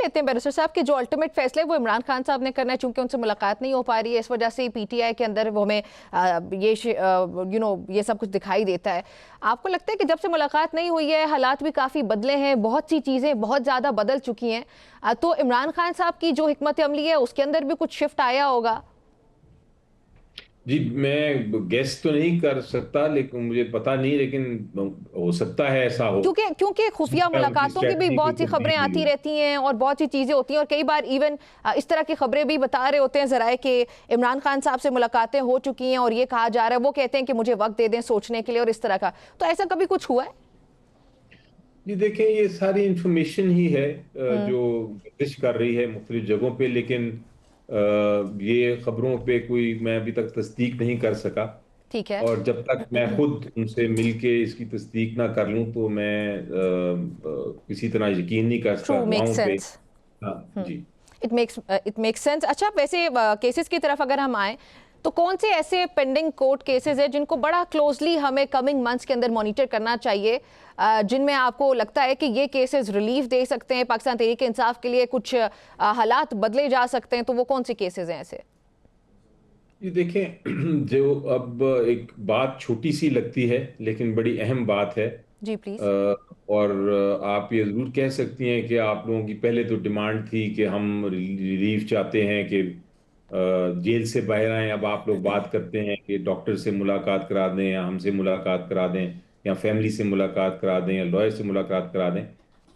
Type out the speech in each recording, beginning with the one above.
कहते हैं बैरिस्टर साहब कि जो अल्टीमेट फैसला है वो इमरान खान साहब ने करना है, चूंकि उनसे मुलाकात नहीं हो पा रही है, इस वजह से पीटीआई के अंदर वो हमें ये सब कुछ दिखाई देता है। आपको लगता है कि जब से मुलाकात नहीं हुई है हालात भी काफ़ी बदले हैं, बहुत सी चीज़ें बहुत ज़्यादा बदल चुकी हैं, तो इमरान खान साहब की जो हिकमत अमली है उसके अंदर भी कुछ शिफ्ट आया होगा? जी, मैं गेस तो नहीं कर सकता, लेकिन मुझे पता नहीं, लेकिन हो सकता है ऐसा हो। क्योंकि क्योंकि खुफिया उनकी मुलाकातों की भी स्ट्रेटजी बहुत सी बिल्कुल खबरें नहीं हुई आती हो। रहती हैं और बहुत सी चीज़ें होती हैं, और कई बार इवन इस तरह की खबरें भी बता रहे होते हैं ज़राए कि इमरान खान साहब से मुलाकातें हो चुकी हैं और ये कहा जा रहा है, वो कहते हैं कि मुझे वक्त दे दें सोचने के लिए और इस तरह का। तो ऐसा कभी कुछ हुआ है? जी देखें, ये सारी इंफॉर्मेशन ही है हम्म। जो गर्दिश कर रही है मुख्तलिफ जगहों पे, लेकिन ये खबरों पे कोई मैं अभी तक तस्दीक नहीं कर सका। ठीक है। और जब तक मैं खुद उनसे मिलके इसकी तस्दीक ना कर लूं तो मैं किसी तरह यकीन नहीं कर सकता ट्रू, मेक अफवाहों पे। सेंस। हाँ जी। It makes sense. अच्छा, वैसे केसेस की तरफ अगर हम आए तो कौन से ऐसे पेंडिंग कोर्ट केसेस हैं जिनको बड़ा क्लोजली हमें कमिंग मंथ्स के अंदर मॉनिटर करना चाहिए, जिनमें आपको लगता है कि ये केसेस रिलीफ दे सकते हैं, पाकिस्तान तहरीक इंसाफ के लिए कुछ हालात बदले जा सकते हैं, तो वो कौन से केसेस हैं ऐसे? ये देखें जो अब एक बात छोटी सी लगती है लेकिन बड़ी अहम बात है। जी अ, प्लीज। और आप ये ज़रूर कह सकती हैं कि आप लोगों की पहले तो डिमांड थी कि हम रिलीफ चाहते हैं कि जेल से बाहर आए। अब आप लोग बात करते हैं कि डॉक्टर से मुलाकात करा दें या हमसे मुलाकात करा दें या फैमिली से मुलाकात करा दें या लॉयर से मुलाकात करा दें।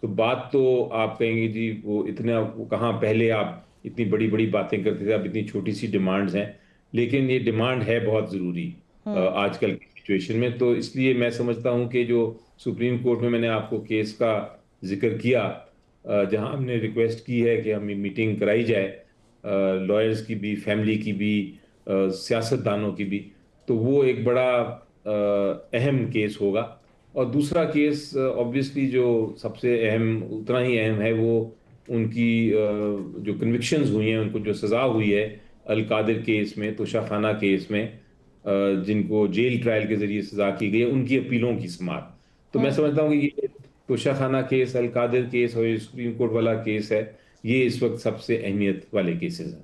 तो बात तो आप कहेंगे जी वो इतना वो कहाँ, पहले आप इतनी बड़ी बड़ी बातें करते थे, अब इतनी छोटी सी डिमांड्स हैं। लेकिन ये डिमांड है बहुत ज़रूरी हम्म। आजकल की सिचुएशन में। तो इसलिए मैं समझता हूँ कि जो सुप्रीम कोर्ट में मैंने आपको केस का जिक्र किया, जहां हमने रिक्वेस्ट की है कि हमें मीटिंग कराई जाए, लॉयर्स की भी, फैमिली की भी, सियासतदानों की भी, तो वो एक बड़ा अहम केस होगा। और दूसरा केस ऑब्वियसली जो सबसे अहम, उतना ही अहम है, वो उनकी जो कन्विक्शंस हुई हैं, उनको जो सज़ा हुई है अल कादिर केस में, तोशाखाना केस में, जिनको जेल ट्रायल के जरिए सजा की गई है, उनकी अपीलों की समाअत। तो मैं हम्म। समझता हूँ कि ये तोशाखाना केस, अल कादिर केस और ये सुप्रीम कोर्ट वाला केस है, ये इस वक्त सबसे अहमियत वाले केसेस हैं।